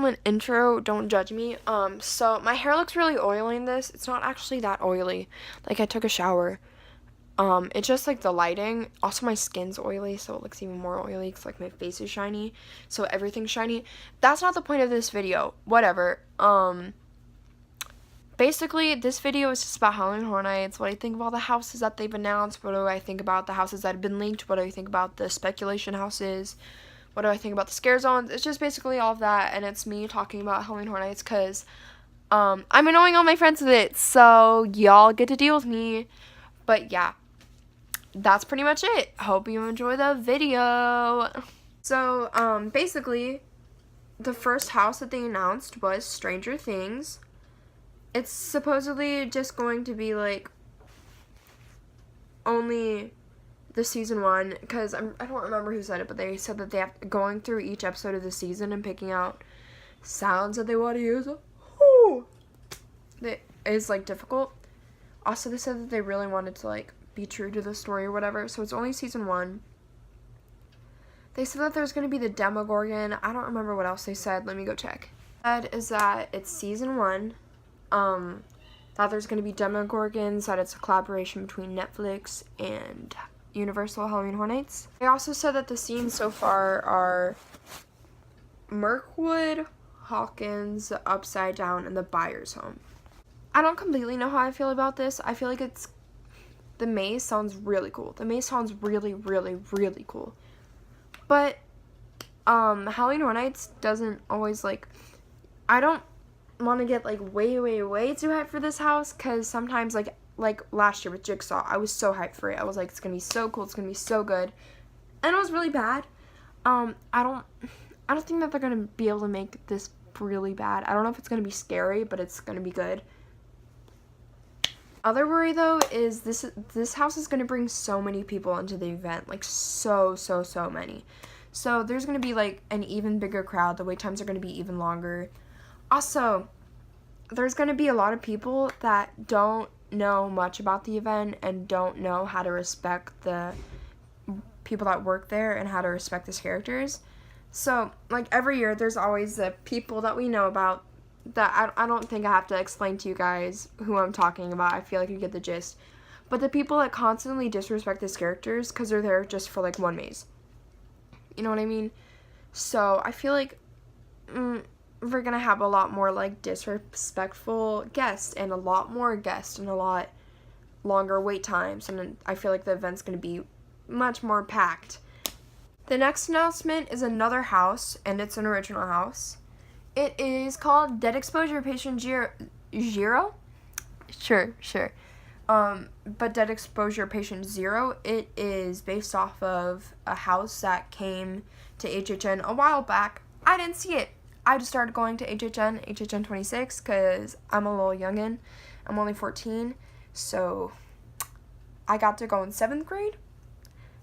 an intro, don't judge me. So my hair looks really oily in this. It's not actually that oily. Like, I took a shower. It's just like the lighting. Also, my skin's oily, so it looks even more oily because like my face is shiny, so everything's shiny. That's not the point of this video. Whatever. Basically, this video is just about Halloween Horror Nights, what I think of all the houses that they've announced, what do I think about the houses that have been leaked, what do I think about the speculation houses, what do I think about the scare zones. It's just basically all of that, and it's me talking about Halloween Horror Nights because I'm annoying all my friends with it, so y'all get to deal with me. But yeah, that's pretty much it. Hope you enjoy the video. So, basically, the first house that they announced was Stranger Things. It's supposedly just going to be, like, only the season 1, because I don't remember who said it, but they said that they have going through each episode of the season and picking out sounds that they want to use. That is, like, difficult. Also, they said that they really wanted to, like, be true to the story or whatever, so it's only season 1. They said that there's going to be the Demogorgon. I don't remember what else they said. Let me go check. That is that it's season 1. That there's going to be Demogorgons, that it's a collaboration between Netflix and Universal Halloween Horror Nights. They also said that the scenes so far are Mirkwood, Hawkins, the Upside Down, and the Byers home. I don't completely know how I feel about this. I feel like the maze sounds really cool. The maze sounds really, really, really cool. But, Halloween Horror Nights doesn't always, like, I don't want to get, like, way, way, way too hyped for this house, because sometimes, like last year with Jigsaw, I was so hyped for it. I was like, it's gonna be so cool, it's gonna be so good, and it was really bad. I don't think that they're gonna be able to make this really bad. I don't know if it's gonna be scary, but it's gonna be good. Other worry, though, is this house is gonna bring so many people into the event, like, so many. So there's gonna be, like, an even bigger crowd. The wait times are gonna be even longer. Also, there's going to be a lot of people that don't know much about the event and don't know how to respect the people that work there and how to respect these characters. So, like, every year, there's always the people that we know about that I don't think I have to explain to you guys who I'm talking about. I feel like you get the gist. But the people that constantly disrespect these characters because they're there just for, like, one maze. You know what I mean? So, I feel like we're gonna have a lot more, like, disrespectful guests and a lot more guests and a lot longer wait times, and I feel like the event's gonna be much more packed. The next announcement is another house, and it's an original house. It is called Dead Exposure Patient Zero? Sure. But Dead Exposure Patient Zero, it is based off of a house that came to HHN a while back. I didn't see it. I just started going to HHN 26, because I'm a little youngin'. I'm only 14, so I got to go in 7th grade.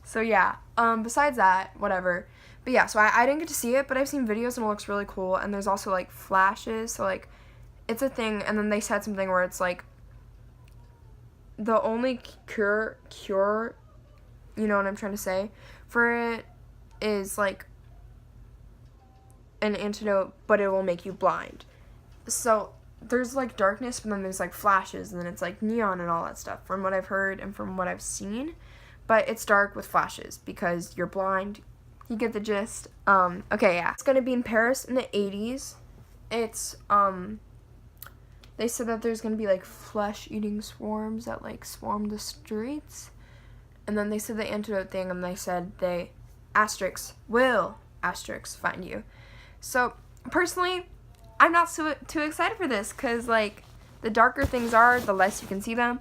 So yeah, besides that, whatever. But yeah, so I didn't get to see it, but I've seen videos and it looks really cool. And there's also, like, flashes, so, like, it's a thing. And then they said something where it's, like, the only cure, you know what I'm trying to say, for it is, like, an antidote, but it will make you blind. So there's, like, darkness, but then there's, like, flashes, and then it's, like, neon and all that stuff, from what I've heard and from what I've seen. But it's dark with flashes because you're blind. You get the gist. Okay, yeah. It's gonna be in Paris in the 80s. It's, they said that there's gonna be, like, flesh-eating swarms that, like, swarm the streets. And then they said the antidote thing, and they said they, will find you. So, personally, I'm not too excited for this, because, like, the darker things are, the less you can see them.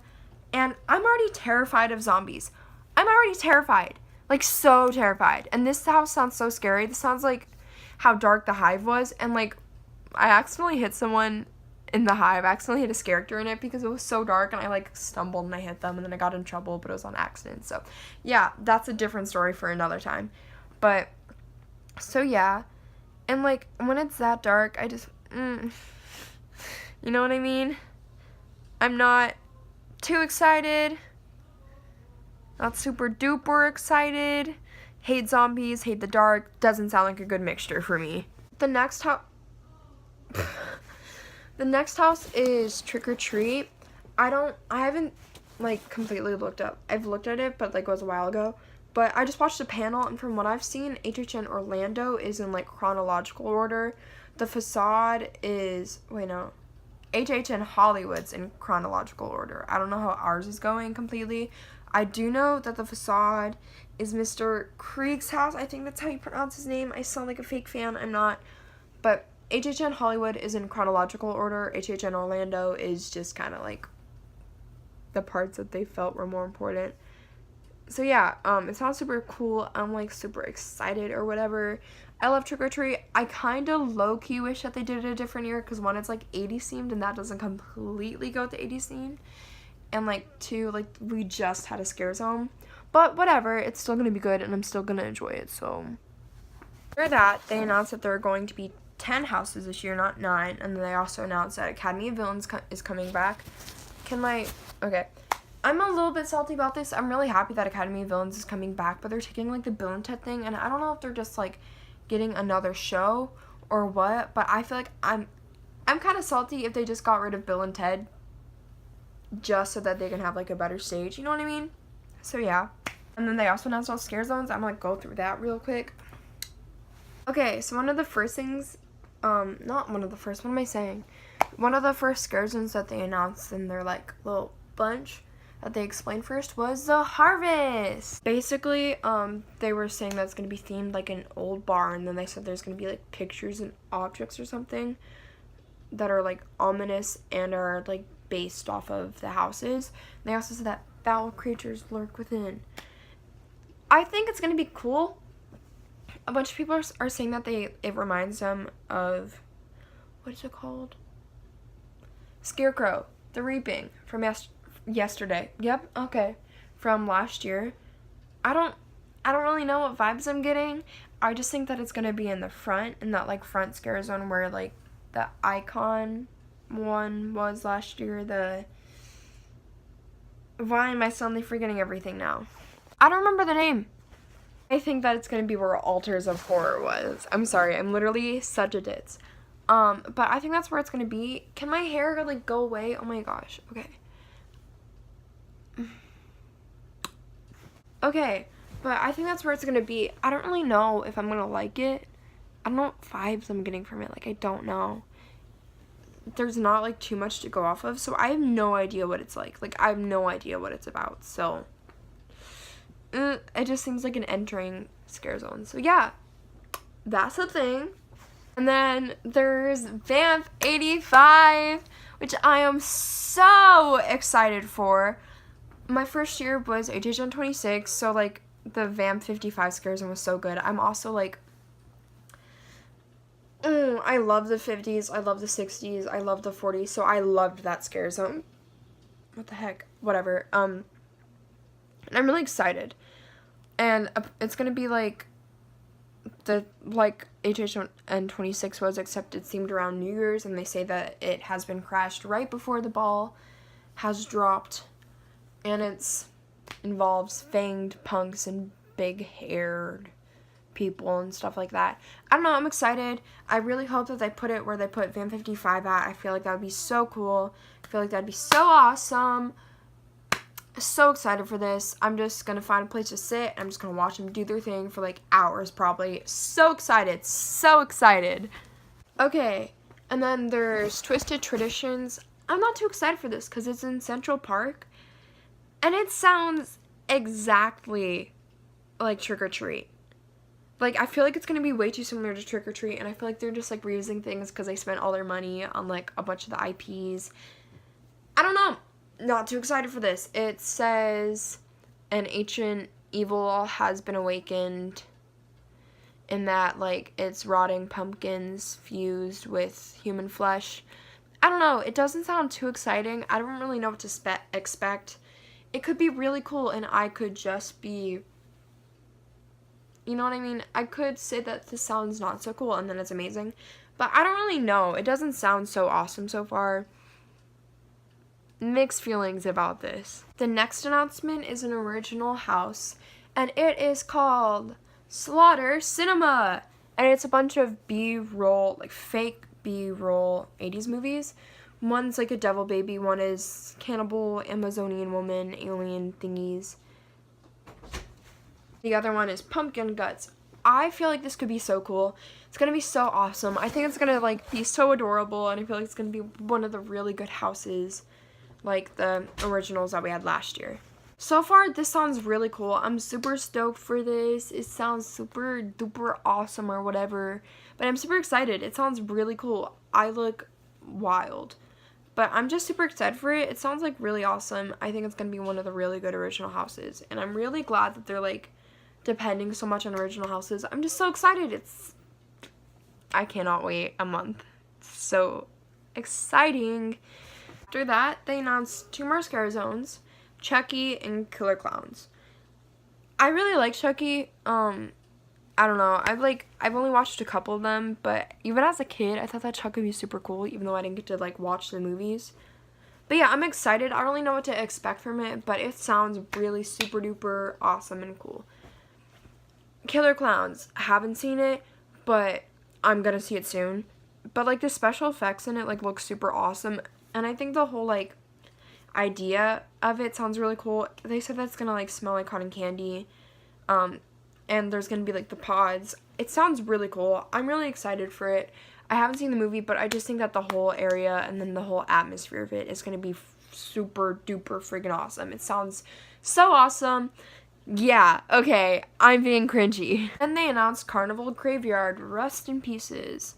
And I'm already terrified of zombies. I'm already terrified. Like, so terrified. And this house sounds so scary. This sounds like how dark the Hive was. And, like, I accidentally hit someone in the Hive. I accidentally hit a character in it because it was so dark, and I, like, stumbled and I hit them, and then I got in trouble, but it was on accident. So, yeah, that's a different story for another time. But, so, yeah. And, like, when it's that dark, I just, you know what I mean? I'm not too excited. Not super duper excited. Hate zombies, hate the dark. Doesn't sound like a good mixture for me. The next house, The next house is Trick or Treat. I haven't like completely looked up. I've looked at it, but like it was a while ago. But I just watched a panel, and from what I've seen, HHN Orlando is in like chronological order. The Facade is, wait, no. HHN Hollywood's in chronological order. I don't know how ours is going completely. I do know that the Facade is Mr. Krieg's house. I think that's how you pronounce his name. I sound like a fake fan. I'm not. But HHN Hollywood is in chronological order. HHN Orlando is just kind of like the parts that they felt were more important. So yeah, it sounds super cool. I'm like super excited or whatever. I love Trick or Treat. I kind of low-key wish that they did it a different year, because one, it's like 80s themed, and that doesn't completely go with the 80s theme. And like two, like we just had a scare zone. But whatever, it's still going to be good, and I'm still going to enjoy it. So after that, they announced that there are going to be 10 houses this year, not 9. And then they also announced that Academy of Villains is coming back. Okay. I'm a little bit salty about this. I'm really happy that Academy of Villains is coming back, but they're taking like the Bill and Ted thing, and I don't know if they're just like getting another show or what, but I feel like I'm kind of salty if they just got rid of Bill and Ted just so that they can have like a better stage, you know what I mean? So yeah. And then they also announced all scare zones. I'm gonna go through that real quick. Okay, so one of the first things, not one of the first, what am I saying? One of the first scare zones that they announced in their like little bunch that they explained first was the Harvest. Basically, they were saying that it's going to be themed like an old bar, and then they said there's going to be like pictures and objects or something that are like ominous and are like based off of the houses. And they also said that foul creatures lurk within. I think it's going to be cool. A bunch of people are saying that it reminds them of, what is it called? Scarecrow, The Reaping from yesterday. Yep, okay. From last year. I don't really know what vibes I'm getting. I just think that it's gonna be in the front, in that like front scare zone where like the icon one was last year. Why am I suddenly forgetting everything now? I don't remember the name. I think that it's gonna be where Altars of Horror was. I'm sorry, I'm literally such a ditz. But I think that's where it's gonna be. Can my hair like go away? Oh my gosh. Okay. Okay, but I think that's where it's gonna be. I don't really know if I'm gonna like it. I don't know what vibes I'm getting from it. Like, I don't know. There's not like too much to go off of, so I have no idea what it's like. Like, I have no idea what it's about. So it just seems like an entering scare zone. So yeah, that's the thing. And then there's Vamp 85, which I am so excited for. My first year was HHN 26, so like the Vamp 55 scare zone was so good. I'm also like, I love the 50s, I love the 60s, I love the 40s, so I loved that scare zone. What the heck? Whatever. And I'm really excited. And it's gonna be like HHN 26 was, except it's themed around New Year's, and they say that it has been crashed right before the ball has dropped. And it involves fanged punks and big-haired people and stuff like that. I don't know, I'm excited. I really hope that they put it where they put Van 55 at. I feel like that would be so cool. I feel like that would be so awesome. So excited for this. I'm just going to find a place to sit. I'm just going to watch them do their thing for like hours probably. So excited. So excited. Okay, and then there's Twisted Traditions. I'm not too excited for this because it's in Central Park. And it sounds exactly like Trick or Treat. Like, I feel like it's going to be way too similar to Trick or Treat, and I feel like they're just, like, reusing things because they spent all their money on, like, a bunch of the IPs. I don't know. Not too excited for this. It says an ancient evil has been awakened, in that, like, it's rotting pumpkins fused with human flesh. I don't know. It doesn't sound too exciting. I don't really know what to expect. It could be really cool, and I could just be, you know what I mean? I could say that this sounds not so cool, and then it's amazing. But I don't really know. It doesn't sound so awesome so far. Mixed feelings about this. The next announcement is an original house, and it is called Slaughter Cinema. And it's a bunch of B-roll, like fake B-roll 80s movies. One's like a devil baby, one is cannibal, Amazonian woman, alien thingies. The other one is pumpkin guts. I feel like this could be so cool. It's gonna be so awesome. I think it's gonna like be so adorable, and I feel like it's gonna be one of the really good houses, like the originals that we had last year. So far, this sounds really cool. I'm super stoked for this. It sounds super duper awesome or whatever, but I'm super excited. It sounds really cool. I look wild, but I'm just super excited for it. It sounds like really awesome. I think it's gonna be one of the really good original houses, and I'm really glad that they're like depending so much on original houses. I'm just so excited. I cannot wait a month. It's so exciting. After that, they announced 2 more Scare Zones, Chucky and Killer Clowns. I really like Chucky. I don't know. I've only watched a couple of them, but even as a kid, I thought that Chucky would be super cool, even though I didn't get to like watch the movies. But yeah, I'm excited. I don't really know what to expect from it, but it sounds really super duper awesome and cool. Killer Clowns, haven't seen it, but I'm gonna see it soon. But like the special effects in it like look super awesome, and I think the whole like idea of it sounds really cool. They said that's gonna like smell like cotton candy, and there's gonna be like the pods. It sounds really cool. I'm really excited for it. I haven't seen the movie, but I just think that the whole area and then the whole atmosphere of it is gonna be super duper friggin' awesome. It sounds so awesome. Yeah, okay, I'm being cringy. Then they announced Carnival Graveyard, Rust in Pieces.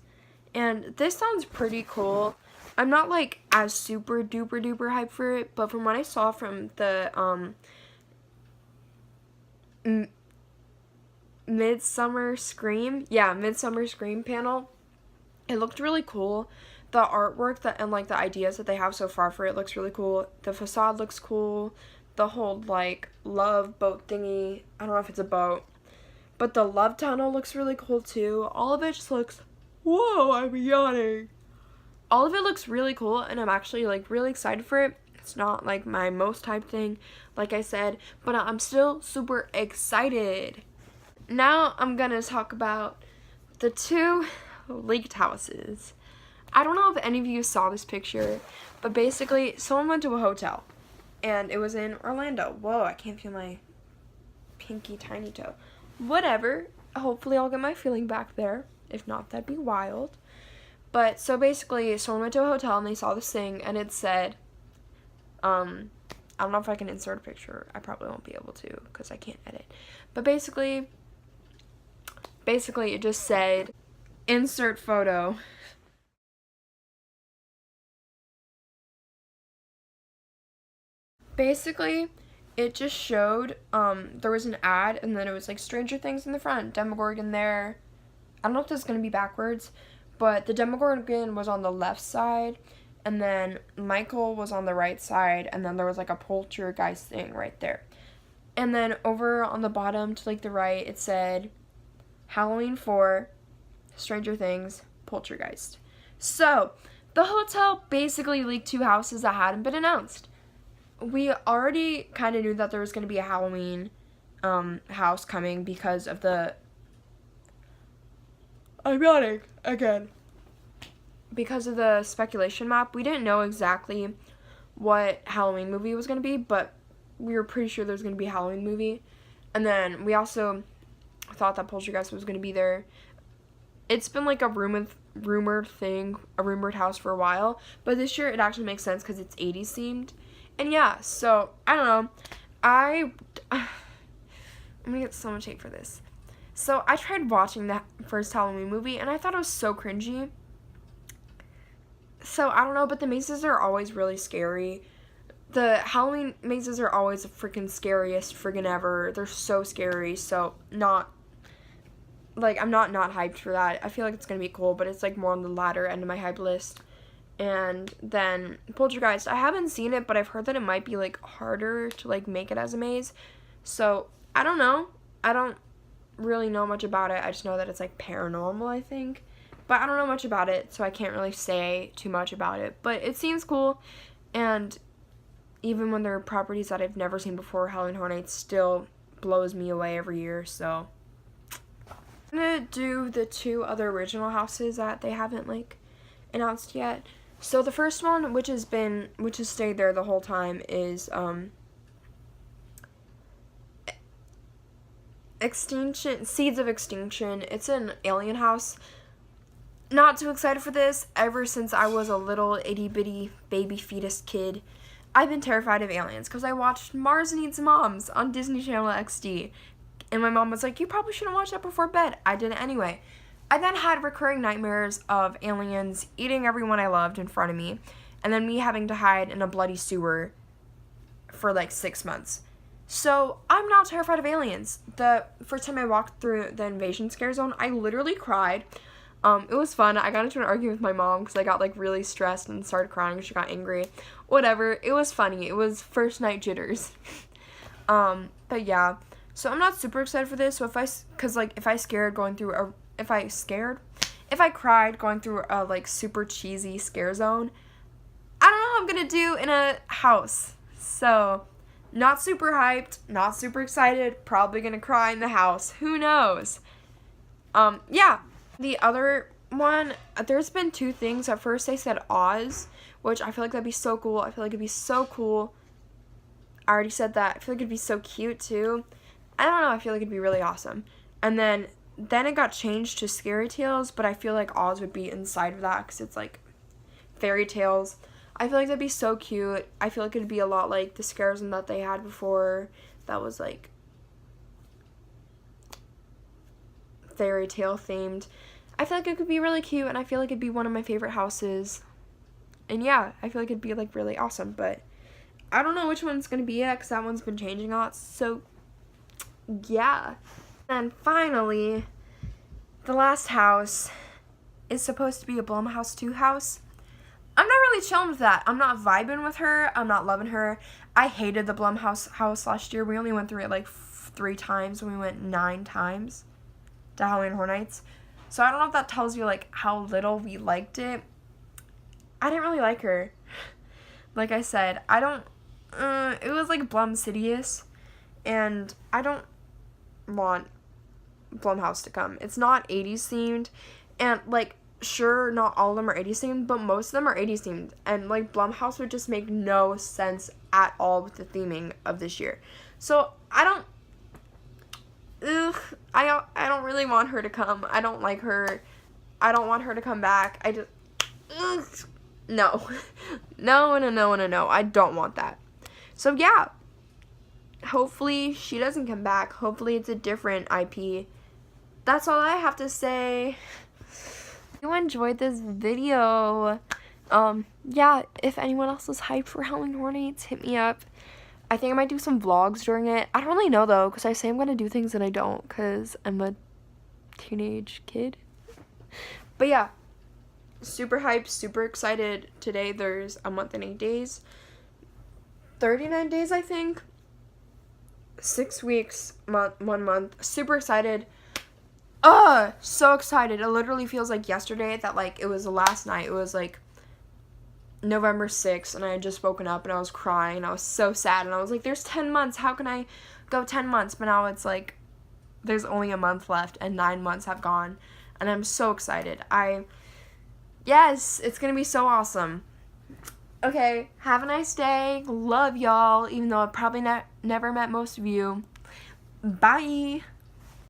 And this sounds pretty cool. I'm not like as super duper duper hyped for it, but from what I saw from the Midsummer Scream panel, it looked really cool. The artwork and like the ideas that they have so far for it looks really cool. The facade looks cool. The whole like love boat thingy, I don't know if it's a boat, but the love tunnel looks really cool too. All of it just looks, whoa, I'm yawning. All of it looks really cool, and I'm actually like really excited for it. It's not like my most hyped thing, like I said, but I'm still super excited. Now I'm gonna talk about the 2 leaked houses. I don't know if any of you saw this picture, but basically someone went to a hotel. And it was in Orlando. Whoa, I can't feel my pinky tiny toe. Whatever. Hopefully I'll get my feeling back there. If not, that'd be wild. But so basically, someone went to a hotel and they saw this thing and it said, I don't know if I can insert a picture. I probably won't be able to because I can't edit. But basically it just said, insert photo. Basically, it just showed, there was an ad, and then it was, like, Stranger Things in the front, Demogorgon there. I don't know if this is going to be backwards, but the Demogorgon was on the left side, and then Michael was on the right side, and then there was, like, a poltergeist thing right there. And then over on the bottom to, like, the right, it said, Halloween 4, Stranger Things, Poltergeist. So, the hotel basically leaked 2 houses that hadn't been announced. We already kind of knew that there was going to be a Halloween house coming because of the... I'm yawning again. Because of the speculation map. We didn't know exactly what Halloween movie was going to be, but we were pretty sure there was going to be a Halloween movie. And then we also thought that Poltergeist was going to be there. It's been like a rumored thing, a rumored house for a while, but this year it actually makes sense because it's 80s themed. And yeah, so, I don't know, I'm gonna get so much hate for this. So, I tried watching the first Halloween movie, and I thought it was so cringy. So, I don't know, but the mazes are always really scary. The Halloween mazes are always the freaking scariest friggin' ever. They're so scary, so, I'm not hyped for that. I feel like it's gonna be cool, but it's, like, more on the latter end of my hype list. And then Poltergeist, I haven't seen it, but I've heard that it might be, like, harder to, like, make it as a maze. So, I don't know. I don't really know much about it. I just know that it's, like, paranormal, I think. But I don't know much about it, so I can't really say too much about it. But it seems cool, and even when there are properties that I've never seen before, Halloween Horror Nights still blows me away every year, so. I'm gonna do the 2 other original houses that they haven't, like, announced yet. So the first one, which has stayed there the whole time, is Seeds of Extinction. It's an alien house. Not too excited for this. Ever since I was a little itty bitty baby fetus kid, I've been terrified of aliens because I watched Mars Needs Moms on Disney Channel XD, and my mom was like, "You probably shouldn't watch that before bed." I did it anyway. I then had recurring nightmares of aliens eating everyone I loved in front of me, and then me having to hide in a bloody sewer for like 6 months. So I'm not terrified of aliens. The first time I walked through the invasion scare zone, I literally cried. It was fun. I got into an argument with my mom because I got like really stressed and started crying. She got angry. Whatever. It was funny. It was first night jitters. But yeah. So I'm not super excited for this. So if I cried going through a like super cheesy scare zone, I don't know how I'm gonna do in a house. So not super hyped, not super excited, probably gonna cry in the house. Who knows? Yeah. The other one, there's been 2 things. At first they said Oz, which I feel like that'd be so cool. I feel like it'd be so cool. I already said that. I feel like it'd be so cute too. I don't know, I feel like it'd be really awesome. And then it got changed to Scary Tales, but I feel like Oz would be inside of that because it's like fairy tales. I feel like that'd be so cute. I feel like it'd be a lot like the Scaresm that they had before that was like fairy tale themed. I feel like it could be really cute, and I feel like it'd be one of my favorite houses. And yeah, I feel like it'd be like really awesome, but I don't know which one's gonna be yet because that one's been changing a lot. So yeah. And finally, the last house is supposed to be a Blumhouse 2 house. I'm not really chilling with that. I'm not vibing with her. I'm not loving her. I hated the Blumhouse house last year. We only went through it like 3 times when we went 9 times to Halloween Horror Nights. So I don't know if that tells you like how little we liked it. I didn't really like her. Like I said, it was like Blumsidious, and I don't want Blumhouse to come. It's not 80s themed, and like sure not all of them are 80s themed, but most of them are 80s themed, and like Blumhouse would just make no sense at all with the theming of this year. So I don't really want her to come. I don't like her. I don't want her to come back. No. No. I don't want that. So yeah. Hopefully she doesn't come back. Hopefully it's a different IP. That's all I have to say. If you enjoyed this video, yeah, if anyone else is hyped for Halloween Horror Nights, hit me up. I think I might do some vlogs during it. I don't really know though, because I say I'm going to do things and I don't, because I'm a teenage kid. But yeah, super hyped, super excited. Today there's a month and 8 days. 39 days, I think. 6 weeks, 1 month. Super excited. So excited. It literally feels like yesterday that like it was the last night. It was like November 6th, and I had just woken up and I was crying. I was so sad, and I was like, there's 10 months. How can I go 10 months? But now it's like there's only a month left and 9 months have gone, and I'm so excited. Yes, it's gonna be so awesome. Okay, have a nice day. Love y'all, even though I've probably never met most of you. Bye.